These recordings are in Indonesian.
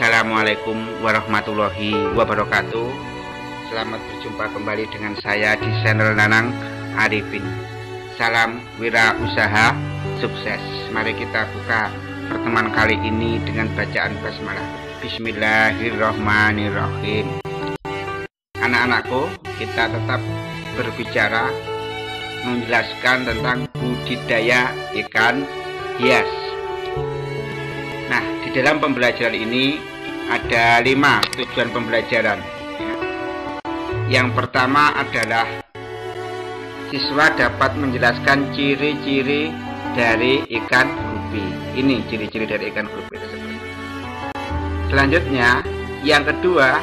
Assalamualaikum warahmatullahi wabarakatuh. Selamat berjumpa kembali dengan saya di channel Nanang Arifin. Salam wirausaha sukses. Mari kita buka pertemuan kali ini dengan bacaan basmalah. Bismillahirrahmanirrahim. Anak-anakku, kita tetap berbicara menjelaskan tentang budidaya ikan hias. Nah, di dalam pembelajaran ini ada 5 tujuan pembelajaran. Yang pertama adalah siswa dapat menjelaskan ciri-ciri dari ikan gupi. Ini ciri-ciri dari ikan gupi tersebut. Selanjutnya, yang kedua,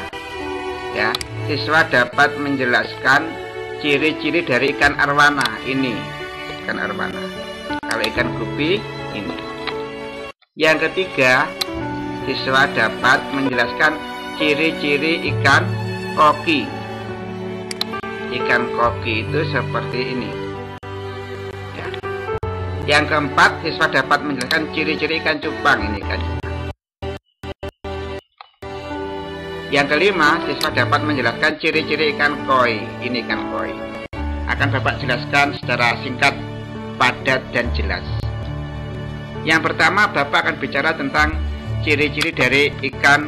siswa dapat menjelaskan ciri-ciri dari ikan arwana. Ini ikan arwana. Kalau ikan gupi ini. Yang ketiga, siswa dapat menjelaskan ciri-ciri ikan koki. Ikan koki itu seperti ini. Yang keempat, siswa dapat menjelaskan ciri-ciri ikan cupang. Ini ikan cupang. Yang kelima, siswa dapat menjelaskan ciri-ciri ikan koi. Ini ikan koi. Akan Bapak jelaskan secara singkat, padat, dan jelas. Yang pertama, Bapak akan bicara tentang ciri-ciri dari ikan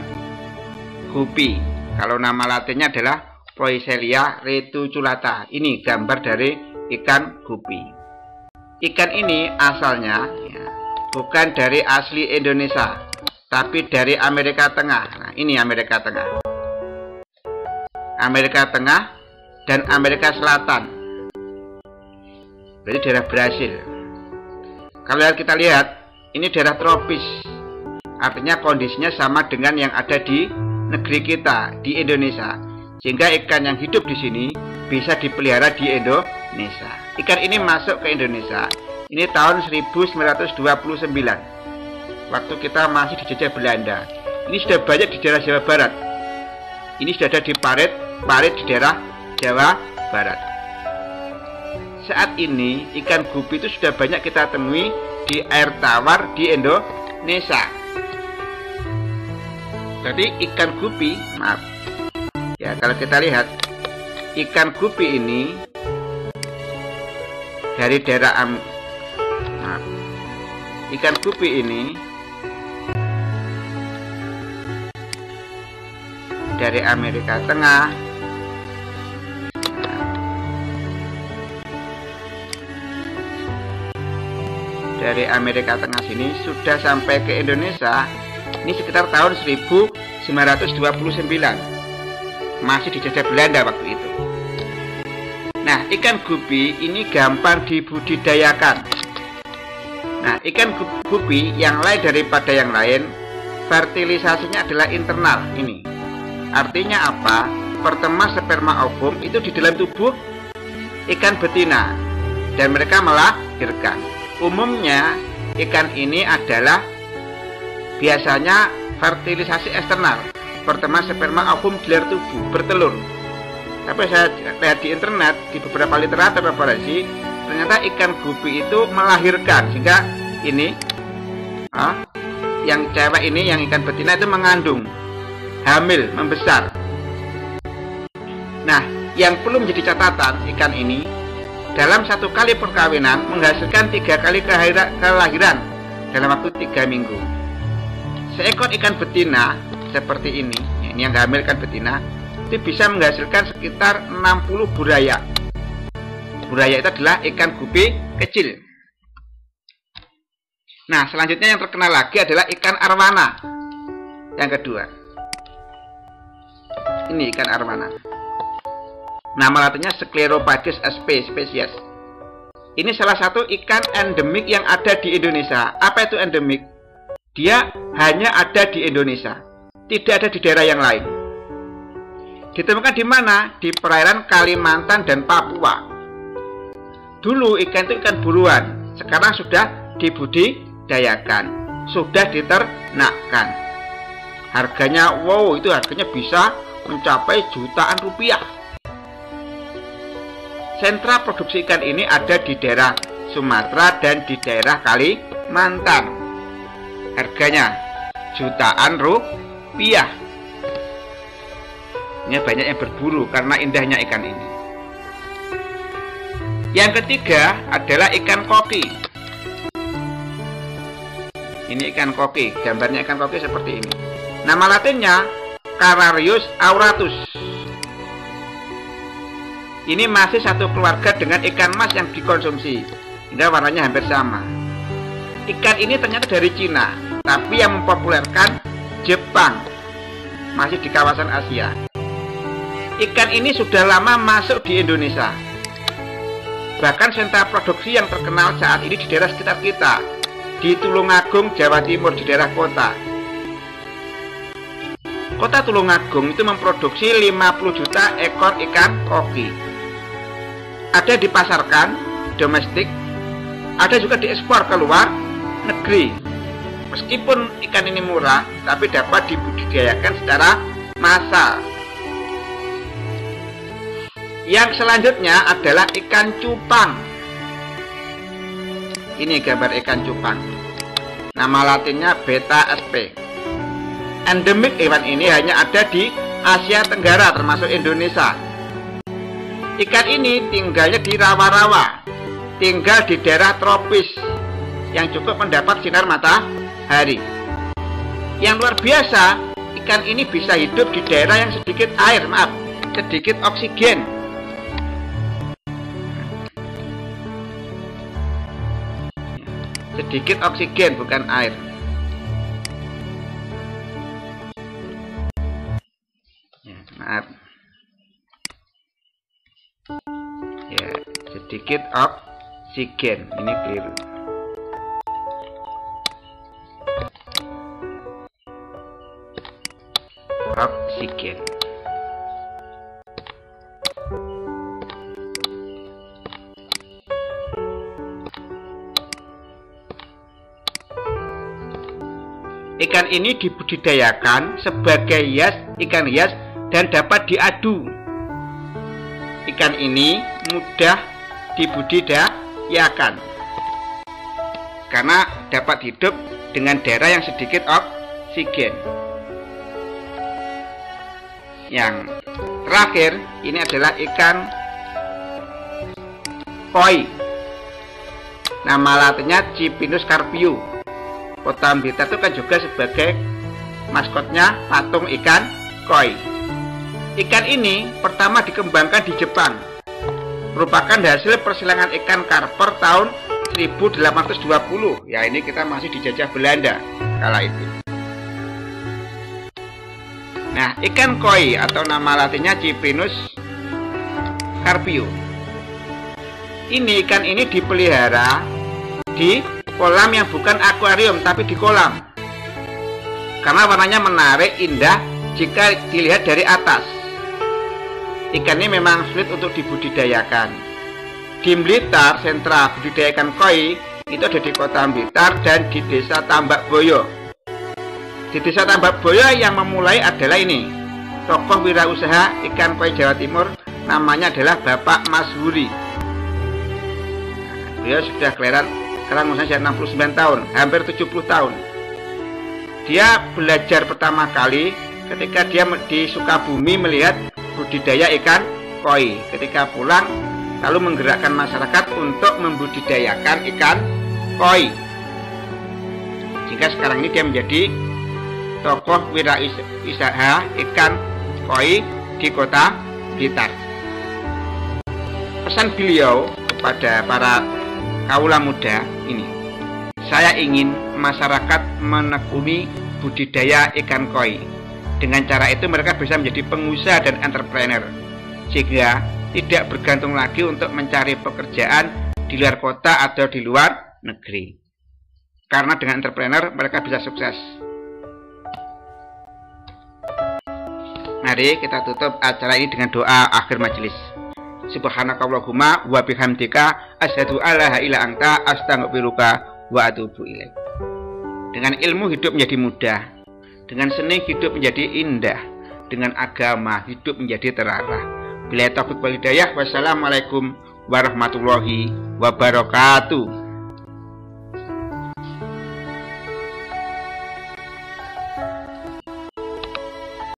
gupi. Kalau nama latinnya adalah Poecilia reticulata. Ini gambar dari ikan gupi. Ikan ini asalnya bukan dari asli Indonesia, tapi dari Amerika Tengah. Nah, ini Amerika Tengah. Amerika Tengah dan Amerika Selatan. Berarti daerah Brasil. Kalau kita lihat, ini daerah tropis. Artinya kondisinya sama dengan yang ada di negeri kita, di Indonesia. Sehingga ikan yang hidup di sini bisa dipelihara di Indonesia. Ikan ini masuk ke Indonesia ini tahun 1929. Waktu kita masih dijajah Belanda. Ini sudah banyak di daerah Jawa Barat. Ini sudah ada di Parit di daerah Jawa Barat. Saat ini ikan gupi itu sudah banyak kita temui di air tawar di Indonesia. Jadi ikan gupi, kalau kita lihat ikan gupi ini dari daerah ikan gupi ini dari Amerika Tengah. Dari Amerika Tengah sini sudah sampai ke Indonesia ini sekitar tahun 1929. Masih dijajah Belanda waktu itu. Nah, ikan gupi ini gampang dibudidayakan. Nah, ikan gupi yang lain daripada yang lain, fertilisasinya adalah internal. Ini artinya apa? Pertama sperma ovum itu di dalam tubuh ikan betina dan mereka melahirkan. Umumnya ikan ini adalah biasanya fertilisasi eksternal. Pertama sperma ovum di luar tubuh bertelur. Tapi saya lihat di internet, di beberapa literatur referensi, ternyata ikan gupi itu melahirkan. Sehingga ini yang cewek ini, yang ikan betina itu mengandung, hamil, membesar. Nah, yang perlu menjadi catatan, ikan ini dalam 1 kali perkawinan menghasilkan 3 kali kelahiran dalam waktu 3 minggu. Seekor ikan betina seperti ini yang hamil ikan betina itu bisa menghasilkan sekitar 60 buraya. Buraya itu adalah ikan gupi kecil. Nah, selanjutnya yang terkenal lagi adalah ikan arwana. Yang kedua, ini ikan arwana. Nama latinnya Sclerophagus spesies. Ini salah satu ikan endemik yang ada di Indonesia. Apa itu endemik? Dia hanya ada di Indonesia, tidak ada di daerah yang lain. Ditemukan di mana? Di perairan Kalimantan dan Papua. Dulu ikan itu ikan buruan, sekarang sudah dibudidayakan, sudah diternakkan. Harganya, itu harganya bisa mencapai jutaan rupiah. Sentra produksi ikan ini ada di daerah Sumatera dan di daerah Kalimantan. Harganya jutaan rupiah. Ini banyak yang berburu karena indahnya ikan ini. Yang ketiga adalah ikan koki. Ini ikan koki, gambarnya ikan koki seperti ini. Nama latinnya Cararius auratus. Ini masih satu keluarga dengan ikan mas yang dikonsumsi, hingga warnanya hampir sama. Ikan ini ternyata dari Cina, tapi yang mempopulerkan Jepang, masih di kawasan Asia. Ikan ini sudah lama masuk di Indonesia. Bahkan sentra produksi yang terkenal saat ini di daerah sekitar kita, di Tulungagung, Jawa Timur, di daerah kota. Kota Tulungagung itu memproduksi 50 juta ekor ikan koki. Ada dipasarkan domestik, ada juga diekspor ke luar negeri. Meskipun ikan ini murah, tapi dapat dibudidayakan secara massal. Yang selanjutnya adalah ikan cupang. Ini gambar ikan cupang. Nama latinnya Betta sp. Endemik hewan ini hanya ada di Asia Tenggara termasuk Indonesia. Ikan ini tinggalnya di rawa-rawa, tinggal di daerah tropis yang cukup mendapat sinar matahari. Yang luar biasa, ikan ini bisa hidup di daerah yang sedikit air, sedikit oksigen. Sedikit oksigen, bukan air. Maaf. Ya, sedikit oksigen. Ini keliru. Oksigen. Ikan ini dibudidayakan sebagai ikan hias dan dapat diadu. Ikan ini mudah dibudidayakan karena dapat hidup dengan daerah yang sedikit oksigen. Yang terakhir, ini adalah ikan koi. Nama latinnya Cipinus carpiu. Kota Blitar itu kan juga sebagai maskotnya patung ikan koi. Ikan ini pertama dikembangkan di Jepang, merupakan hasil persilangan ikan karper tahun 1820. Ya, ini kita masih dijajah Belanda kala itu. Nah, ikan koi atau nama latinnya Cipinus carpiu. Ikan ini dipelihara di kolam yang bukan akuarium tapi di kolam, karena warnanya menarik, indah jika dilihat dari atas. Ikan ini memang sulit untuk dibudidayakan. Di Blitar, sentra budidaya ikan koi itu ada di kota Blitar dan di desa Tambak Boyo. Di desa Tambak Boyo yang memulai adalah ini, tokoh wirausaha ikan koi Jawa Timur, namanya adalah Bapak Mas Huri. Beliau sudah kelahiran sekarang usianya 69 tahun, hampir 70 tahun. Dia belajar pertama kali ketika dia di Sukabumi melihat budidaya ikan koi. Ketika pulang, lalu menggerakkan masyarakat untuk membudidayakan ikan koi. Sehingga sekarang ini dia menjadi tokoh wirausaha ikan koi di kota Blitar. Pesan beliau kepada para kaula muda ini, saya ingin masyarakat menekuni budidaya ikan koi. Dengan cara itu mereka bisa menjadi pengusaha dan entrepreneur, sehingga tidak bergantung lagi untuk mencari pekerjaan di luar kota atau di luar negeri. Karena dengan entrepreneur mereka bisa sukses. Mari kita tutup acara ini dengan doa akhir majelis. Subhanakallahumma wa bihamdika asyhadu alla ilaha illa anta astaghfiruka wa atubu ilaik. Dengan ilmu hidup menjadi mudah, dengan seni hidup menjadi indah, dengan agama hidup menjadi terarah. Billahi taufiq wal hidayah. Wassalamualaikum warahmatullahi wabarakatuh.